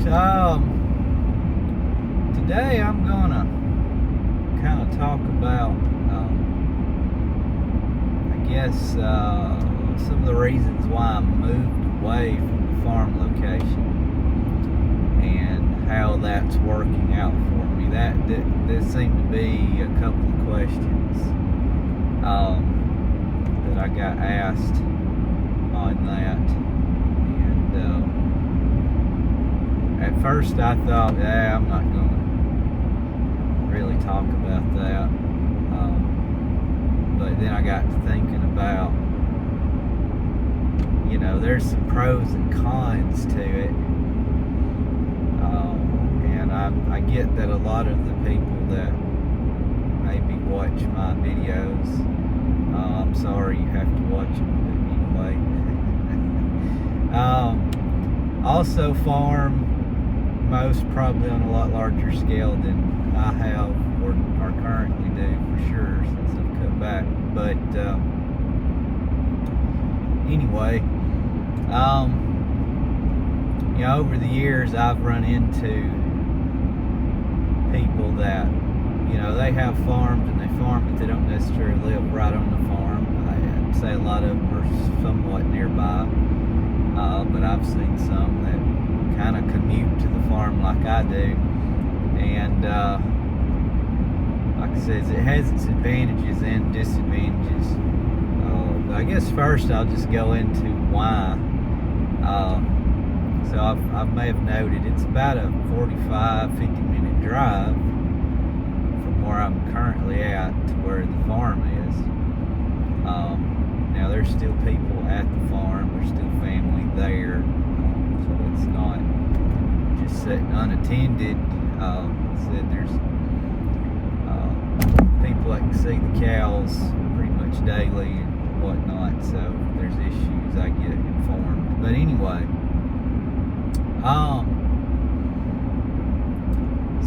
Today I'm gonna kind of talk about, I guess, some of the reasons why I moved away from the farm location and how that's working out for me. There seemed to be a couple of questions that I got asked on that. At first I thought, I'm not going to really talk about that. But then I got to thinking about, there's some pros and cons to it. And I get that a lot of the people that maybe watch my videos, I'm sorry you have to watch them, but anyway. Also farm, most probably on a lot larger scale than I have or currently do, for sure, since I've cut back. But anyway, over the years I've run into people that, they have farms and they farm, but they don't necessarily live right on the farm. I'd say a lot of them are somewhat nearby, but I've seen some that kind of commute to the farm like I do. And like I said, it has its advantages and disadvantages. But I guess first I'll just go into why. So I may have noted it's about a 45-50 minute drive from where I'm currently at to where the farm is. Now there's still people at the farm, there's still family there, so it's not just sitting unattended. Said there's people that can see the cows pretty much daily and whatnot, so if there's issues I get informed. But anyway,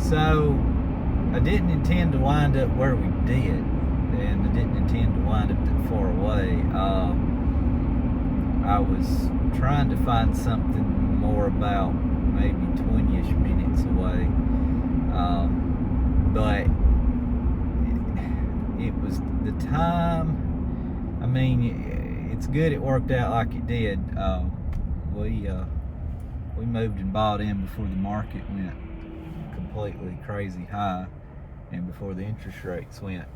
so I didn't intend to wind up where we did, and I didn't intend to wind up that far away. I was trying to find something more about maybe 20-ish minutes away, but it was the time. I mean, it's good it worked out like it did. We moved and bought in before the market went completely crazy high and before the interest rates went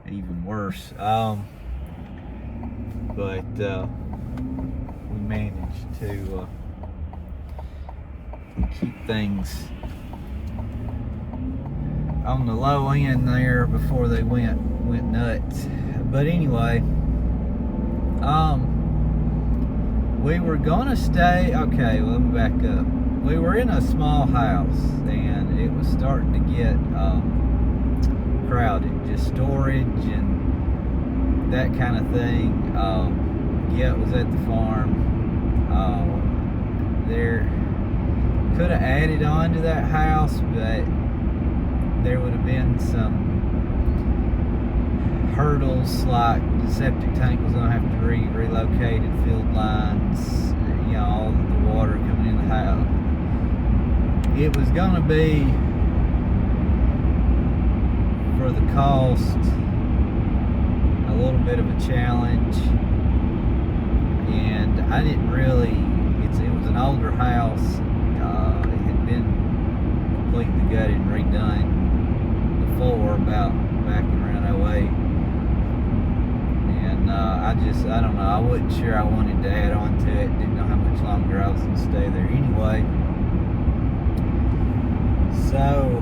even worse. But we managed to keep things on the low end there before they went nuts. But anyway, we were gonna stay. Okay, well, let me back up. We were in a small house and it was starting to get crowded, just storage and that kind of thing. Yeah, it was at the farm. There could have added on to that house, but there would have been some hurdles, like the septic tank was going to have to be relocated, field lines, all the water coming in the house. It was going to be, for the cost, a little bit of a challenge, and I didn't really, it was an older house. It had been completely gutted and redone before, about back around 08. And I don't know, I wasn't sure I wanted to add on to it, didn't know how much longer I was going to stay there anyway. So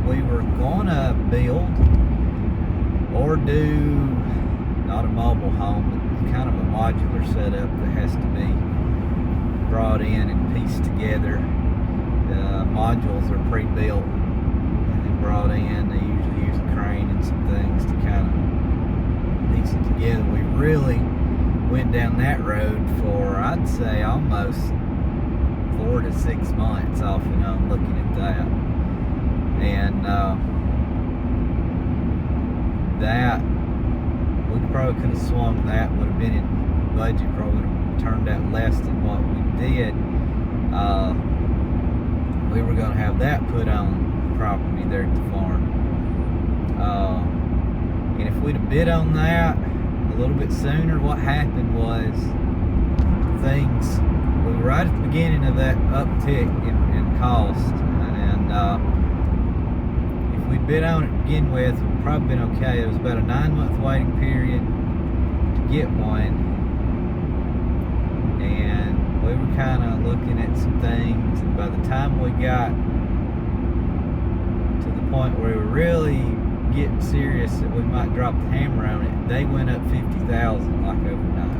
we were going to build or do, not a mobile home, but kind of a modular setup that has to be brought in and pieced together. The modules are pre-built and then brought in. They usually use a crane and some things to kind of piece it together. We really went down that road for, I'd say, almost 4 to 6 months off and on looking at that. And that, we probably could have swung that, would have been in budget, probably would have turned out less than what we did. We were going to have that put on property there at the farm. And if we'd have bid on that a little bit sooner, what happened was we were right at the beginning of that uptick in cost, and if we'd bid on it to begin with, it would probably been okay. It was about a 9-month waiting period to get one, and we were kind of looking at some things, and by the time we got to the point where we were really getting serious that we might drop the hammer on it, they went up $50,000 like overnight.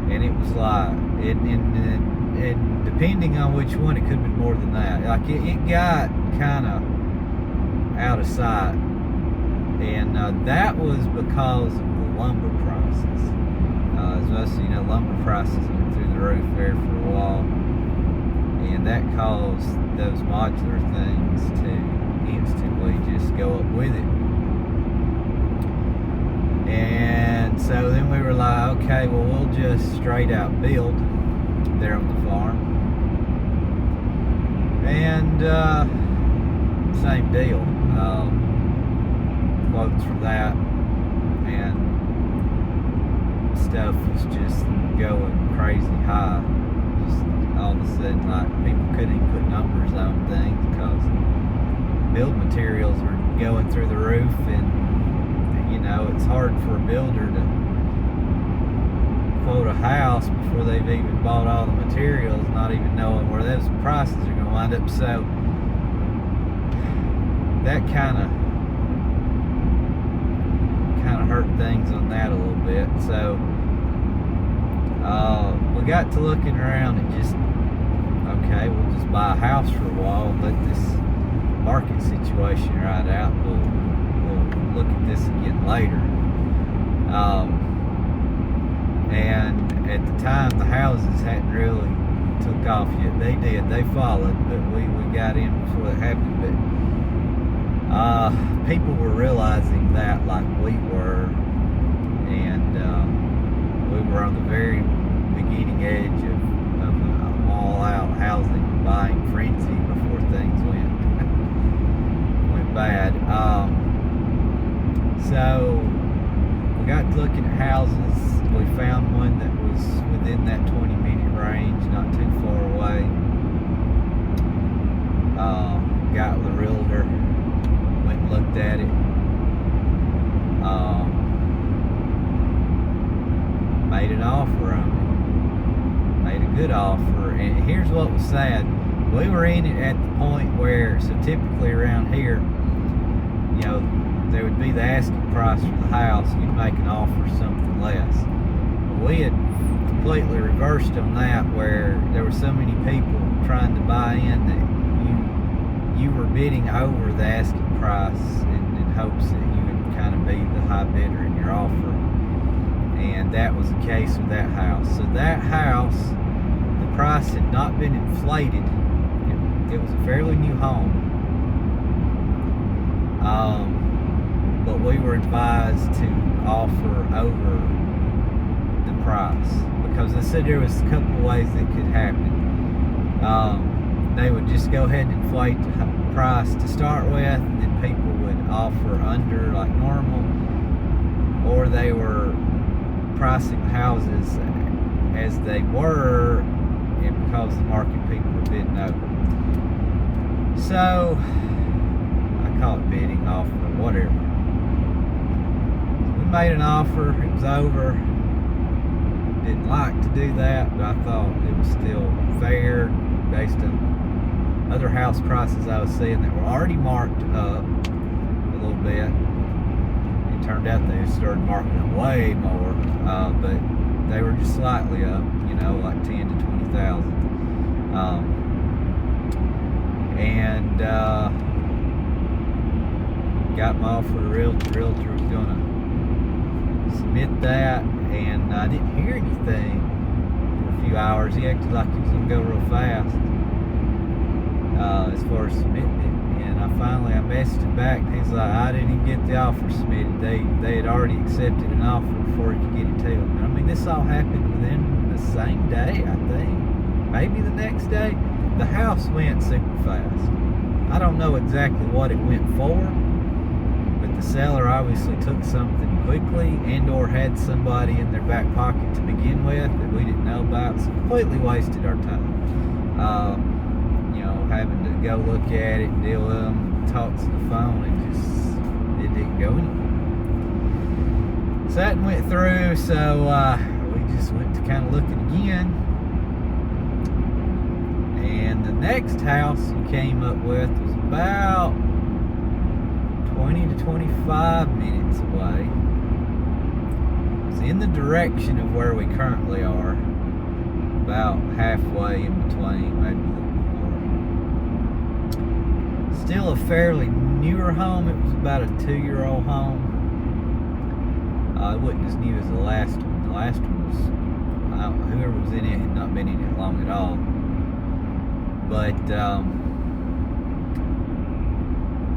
And it was like, and depending on which one, it could have been more than that. Like it got kind of out of sight, and that was because of the lumber prices. As most of you know, lumber prices went through the roof there for a while, and that caused those modular things to instantly just go up with it. And so then we were like, okay, well, we'll just straight out build there on the farm. And same deal. Quotes for that, and stuff was just going crazy high. Just all of a sudden, like, people couldn't even put numbers on things because build materials were going through the roof, and you know, it's hard for a builder to quote a house before they've even bought all the materials, not even knowing where those prices are going to wind up. So that kind of hurt things on that a little bit. So we got to looking around and just, okay, we'll just buy a house for a while and let this market situation ride out. We'll look at this again later. And at the time, the houses hadn't really took off yet. They did, they followed, but we got in before that happened. But people were realizing that like we were, and we were on the very beginning edge of an all-out housing buying frenzy before things went bad. So we got looking at houses. We found one that was within that 20-minute range, not too far away. Got with a realtor, went and looked at it. Made an offer on it. Made a good offer. And here's what was sad. We were in it at the point where, so typically around here, you know, there would be the asking price for the house, and you'd make an offer something less. We had completely reversed on that, where there were so many people trying to buy in that you were bidding over the asking price in hopes that you would kind of be the high bidder in your offer. And that was the case with that house. So that house, the price had not been inflated. It was a fairly new home. But we were advised to offer over the price, because they said there was a couple of ways that could happen. They would just go ahead and inflate the price to start with, and then people would offer under like normal, or they were pricing houses as they were, and because the market people were bidding over. So I call it bidding, offer, whatever. We made an offer, it was over. Didn't like to do that, but I thought it was still fair based on other house prices I was seeing that were already marked up a little bit. It turned out they started marking up way more, but they were just slightly up, you know, like 10 to 20,000. And got my offer to the realtor. The realtor was gonna submit that, and I didn't hear anything for a few hours. He acted like he was gonna go real fast as far as submitting it. And I messaged him back, and he's like, I didn't even get the offer submitted. They had already accepted an offer before he could get it to him. I mean, this all happened within the same day, I think. maybe the next day, the house went super fast. I don't know exactly what it went for, but the seller obviously took something quickly and or had somebody in their back pocket to begin with that we didn't know about, so completely wasted our time. Having to go look at it and deal with them, talk to the phone, it didn't go anywhere. So that went through, so we just went to kind of looking again. And the next house we came up with was about 20 to 25 minutes away. It's in the direction of where we currently are, about halfway in between, maybe a little more. Still a fairly newer home. It was about a 2-year-old home. It wasn't as new as the last one. The last one was, whoever was in it had not been in it long at all. But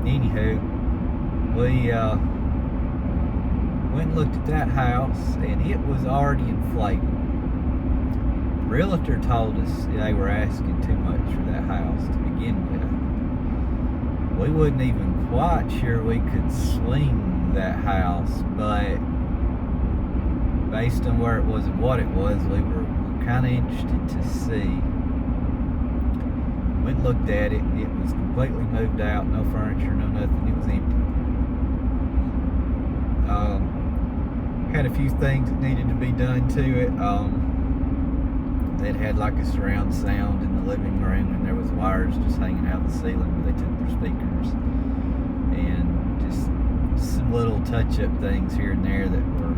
anywho, we went and looked at that house, and it was already inflated. The realtor told us they were asking too much for that house to begin with. We wasn't even quite sure we could swing that house, but based on where it was and what it was, we were kind of interested to see. Went and looked at it. It was completely moved out, no furniture, no nothing. It was empty. Had a few things that needed to be done to it. It had like a surround sound in the living room, and there was wires just hanging out the ceiling where they took their speakers, and just some little touch-up things here and there that were,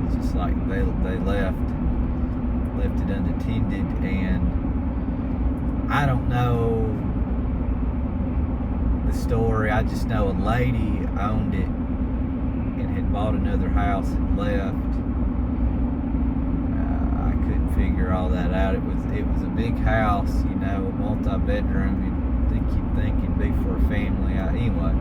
it's just like they left it unattended. And I don't know the story. I just know a lady owned it and had bought another house and left. I couldn't figure all that out. It was a big house, a multi-bedroom. You'd think it'd be for a family. Anyway,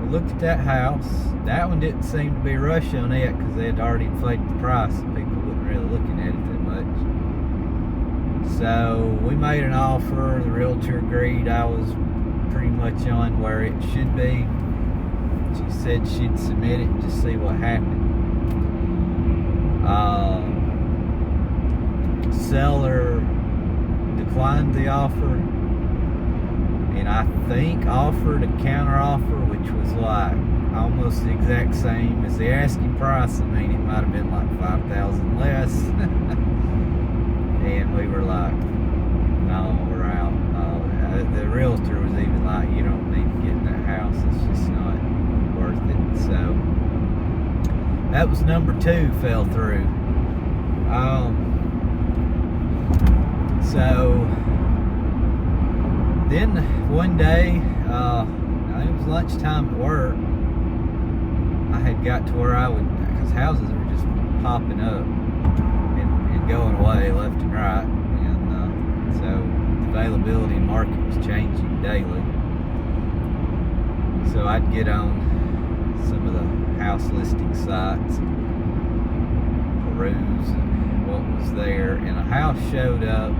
we looked at that house. That one didn't seem to be a rush on it because they had already inflated the price, and people wasn't really looking at it that much. So we made an offer. The realtor agreed. I was pretty much on where it should be. She said she'd submit it and just see what happened. Seller declined the offer, and I think offered a counter offer, which was like almost the exact same as the asking price. I mean, it might have been like $5,000 less. And we were like, no, we're out. The realtor was even like, you don't need to get in that house. It's just not worth it. So that was number 2, fell through. So then one day, it was lunchtime at work. I had got to where because houses were just popping up and going away left and right, and so the availability in market was changing daily. So I'd get on some of the house listing sites, peruse what was there, and a house showed up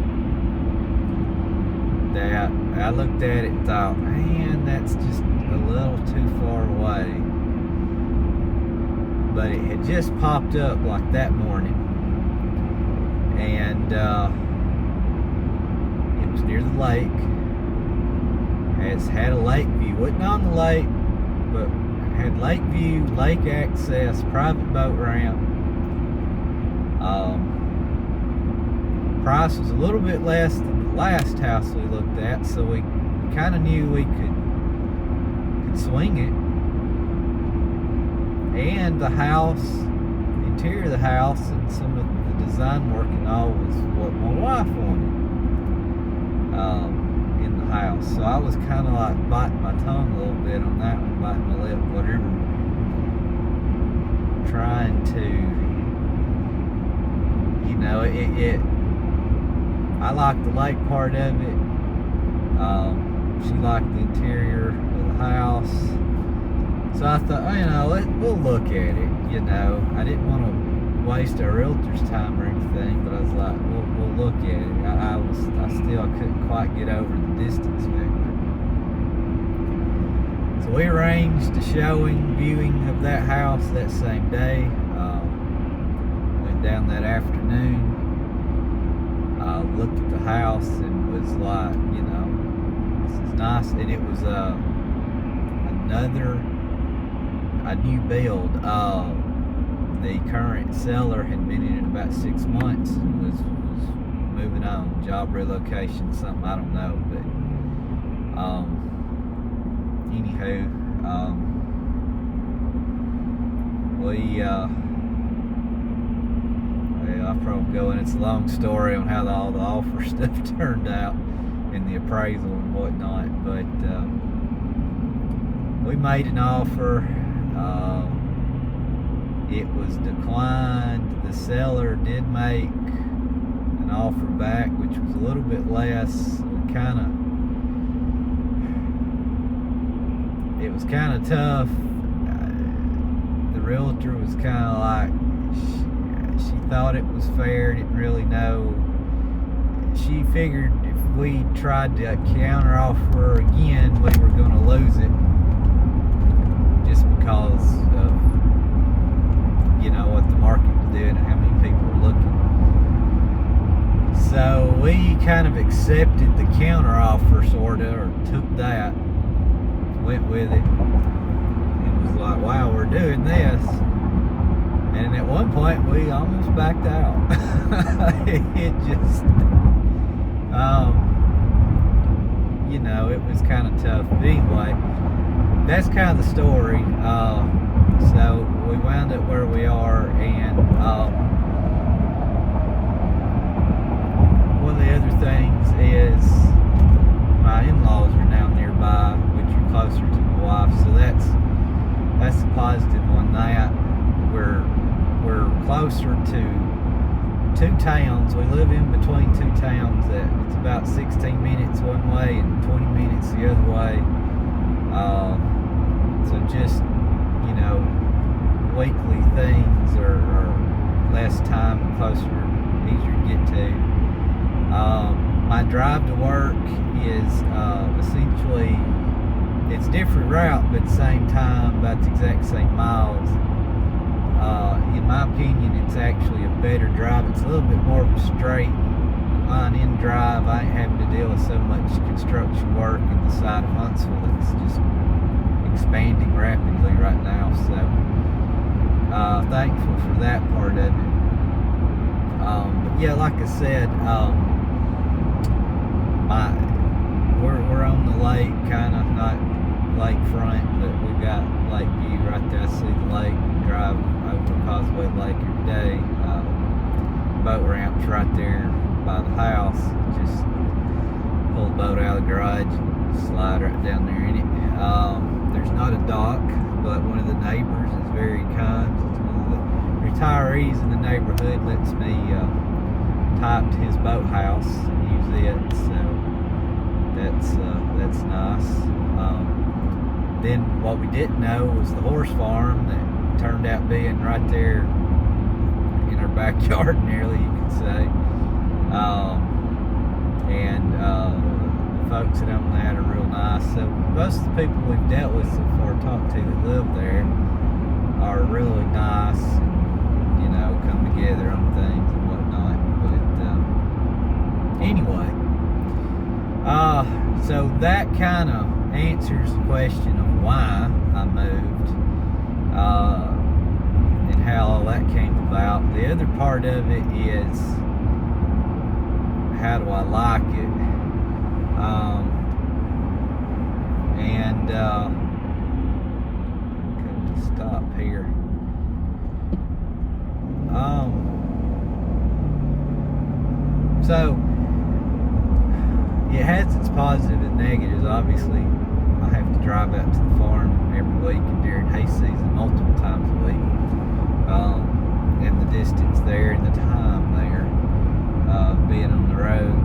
that I looked at it and thought, man, that's just a little too far away. But it had just popped up like that morning, and it was near the lake. It had a lake view. Wasn't on the lake, but had lake view, lake access, private boat ramp. Price was a little bit less than the last house we looked at, so we kind of knew we could swing it. And the house, the interior of the house, and some of the design work and all was what my wife wanted in the house. So I was kind of like biting my tongue a little bit on that one, biting my lip, whatever, trying to, I liked the lake part of it. She liked the interior of the house. So I thought, we'll look at it. I didn't want to waste our realtor's time or anything, but I was like, we'll look at it. I still couldn't quite get over the distance factor. So we arranged a viewing of that house that same day. Went down that afternoon. Looked at the house and was like, this is nice. And it was a new build. The current seller had been in it about 6 months and was moving on, job relocation, something, I don't know, but anywho, I'll probably go in. It's a long story on how all the offer stuff turned out and the appraisal and whatnot, but we made an offer. It was declined. The seller did make an offer back, which was a little bit less. It was kind of tough. The realtor was kind of like, she thought it was fair, didn't really know. She figured if we tried to counter offer again, we were going to lose it, just because of what the market was doing and how many people were looking. So we kind of accepted the counter offer, sorta, or took that, went with it, and was like, wow, we're doing this. And at one point we almost backed out. It just it was kind of tough. But anyway, that's kind of the story. So we wound up where we are, and one of the other things is my in-laws are now nearby, which are closer to my wife, so that's a positive on that. We're closer to two towns. We live in between two towns that it's about 16 minutes one way and 20 minutes the other way. So just weekly things are less time and closer, easier to get to. My drive to work is essentially, it's different route, but same time, about the exact same miles. In my opinion, it's actually a better drive. It's a little bit more of a straight line-in drive. I ain't having to deal with so much construction work in the side of Huntsville that's just expanding rapidly right now. So thankful for that part of it. But yeah, like I said, we're on the lake, kind of, not lakefront, but we've got lake view right there. I see the lake, drive over Causeway Lake every day. Boat ramp's right there by the house. Just pull the boat out of the garage and slide right down there in it. There's not a dock, but one of the neighbors is very kind. One of the retirees in the neighborhood lets me type to his boathouse and use it, so that's nice. Then what we didn't know was the horse farm that turned out being right there in our backyard, nearly, you could say. The folks that own that are real nice. So most of the people we've dealt with so far, talked to that live there, are really nice, and, come together on things and whatnot. But anyway, so that kind of answers the question of why I moved, and how all that came about. The other part of it is, how do I like it? Going to stop here. So it has its positives and negatives. Obviously, I have to drive out to the farm every week and during hay season multiple times a week. And the distance there and the time there, being on the road.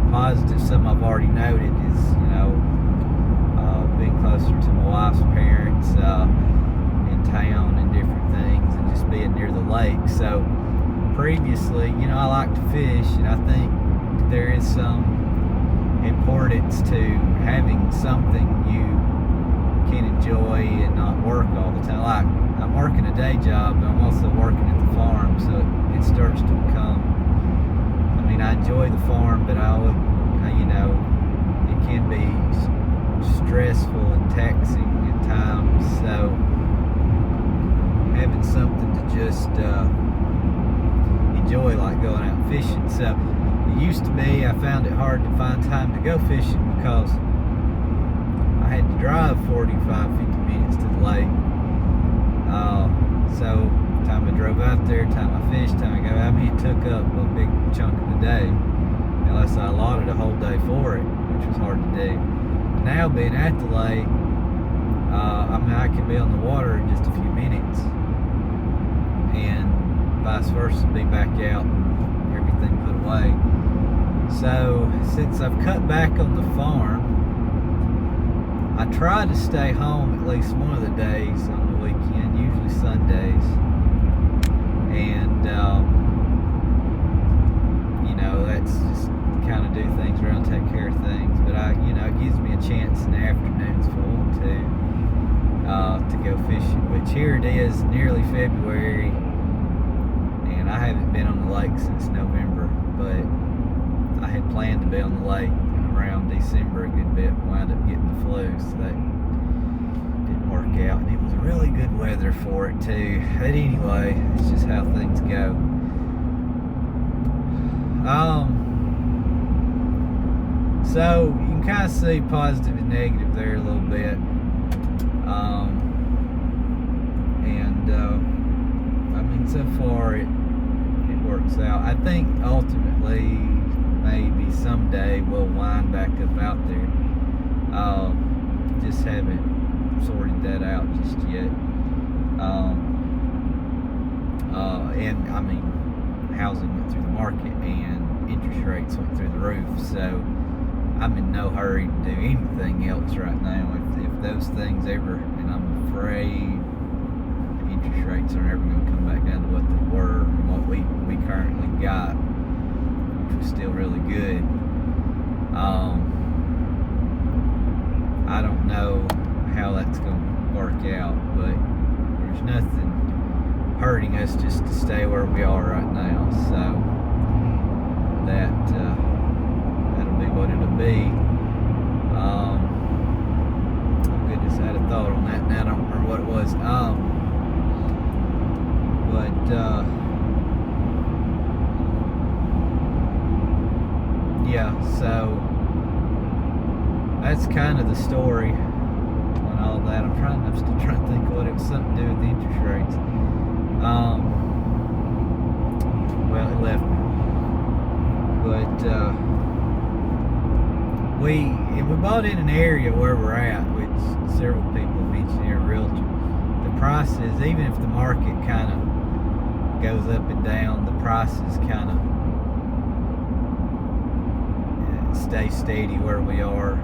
The positives, some I've already noted, is being closer to my wife's parents in town and different things, and just just being near the lake. So previously, I like to fish, and I think there is some importance to having something you can enjoy and not work all the time. Like, I'm working a day job, but I'm also working at the farm, so it starts to become, I enjoy the farm, but it can be stressful and taxing at times, so having something to just enjoy, like going out fishing. So it used to be, I found it hard to find time to go fishing because I had to drive 45, 50 minutes to the lake. So time I drove out there, time I fished, time I go, it took up a big chunk of the day, unless I allotted a whole day for it, which was hard to do. Now being at the lake, I can be on the water in just a few minutes, and vice versa, be back out, everything put away. So since I've cut back on the farm, I try to stay home at least one of the days on the weekend, usually Sundays, and that's just kind of do things around, take care of things. But it gives me a chance in the afternoons if I want to go fishing. Which here it is, nearly February, and I haven't been on the lake since November. But I had planned to be on the lake around December a good bit. Wound up getting the flu, so that didn't work out. And it was really good weather for it too. But anyway, it's just how things go. So you can kind of see positive and negative there a little bit. So far it works out. I think ultimately maybe someday we'll wind back up out there. Just haven't sorted that out just yet. And housing went through the market and interest rates went through the roof, so I'm in no hurry to do anything else right now. If those things ever, and I'm afraid interest rates are never going to come back down to what they were and what we currently got, which was still really good. I don't know how that's going to work out, but there's nothing hurting us just to stay where we are right now. So that'll be what it'll be. Oh goodness, I had a thought on that now. I don't remember what it was. Yeah, so that's kind of the story on all that. I'm still trying to think of what it was something to do with the interest rates. Well, it left me. But we bought in an area where we're at, which several people mentioned here, realtor. The prices, even if the market kind of goes up and down, the prices kind of stay steady where we are,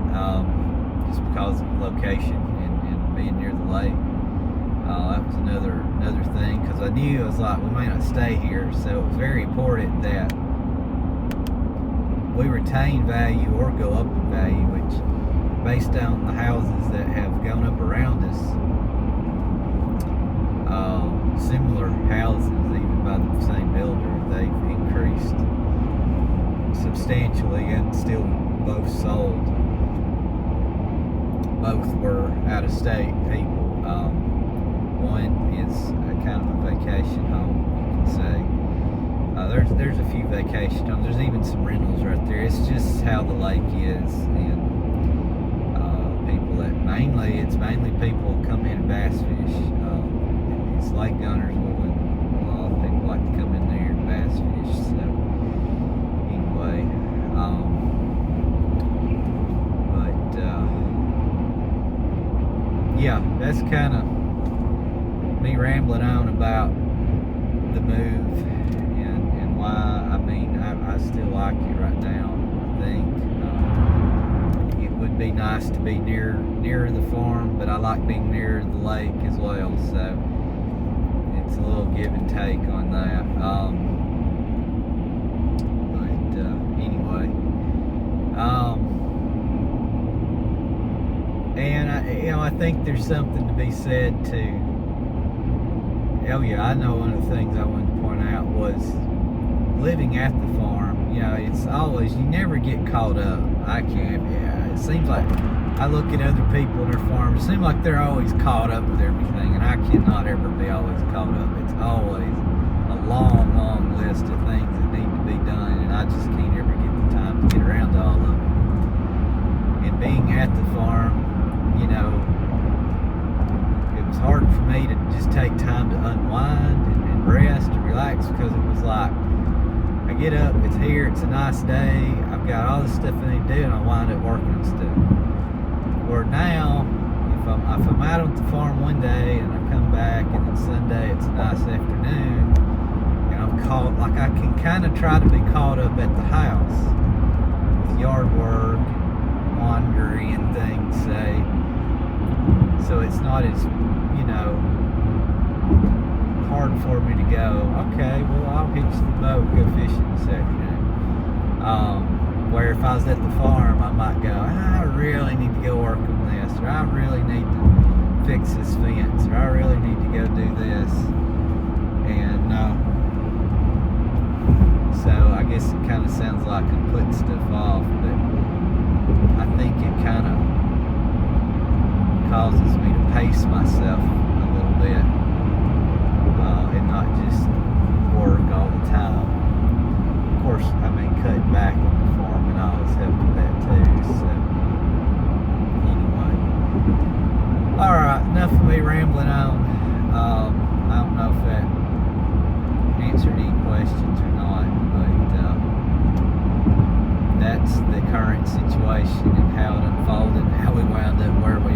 just because of the location and being near the lake. That was another thing, because I knew, I was like, we may not stay here, so it was very important that we retain value or go up in value, which, based on the houses that have gone up around us, similar houses, even by the same builder, they've increased substantially, and still both sold. Both were out-of-state people. One is a kind of a vacation home, you can say. There's a few vacation homes. There's even some rentals right there. It's just how the lake is, and people that it's mainly people who come in and bass fish. It's lake gunners. A lot of people like to come in there and bass fish. So anyway, yeah, that's kind of me rambling on about the move and why. I still like it right now. I think it would be nice to be nearer the farm, but I like being near the lake as well. So it's a little give and take on that. Anyway, and I think there's something to be said to. Oh yeah, I know one of the things I wanted to point out was living at the farm. It's always, you never get caught up. I can't. Yeah, it seems like I look at other people and their farms. It seems like they're always caught up with everything, and I cannot ever be always caught up. It's always a long, long list of things that need to be done, and I just can't ever get the time to get around to all of them. And being at the farm, it was hard for me to just take time to unwind and rest and relax, because it was like, I get up, it's here, it's a nice day, I've got all this stuff I need to do, and I wind up working on stuff. Or now, if I'm out on the farm one day and I come back and then Sunday it's a nice afternoon, and I'm caught, like I can kind of try to be caught up at the house with yard work, laundry and things, say. So it's not as, hard for me to go, okay, well, I'll hitch the boat, go fishing this afternoon. Where if I was at the farm, I might go, I really need to go work on this, or I really need to fix this fence, or I really need to go do this. And so I guess it kind of sounds like I'm putting stuff off, but I think it kind of causes me to pace myself a little bit, and not just work all the time. Of course, cutting back on the farm and all has helped with that too. So anyway, all right, enough of me rambling on. I don't know if that answered any questions or not, but that's the current situation and how it unfolded and how we wound up where we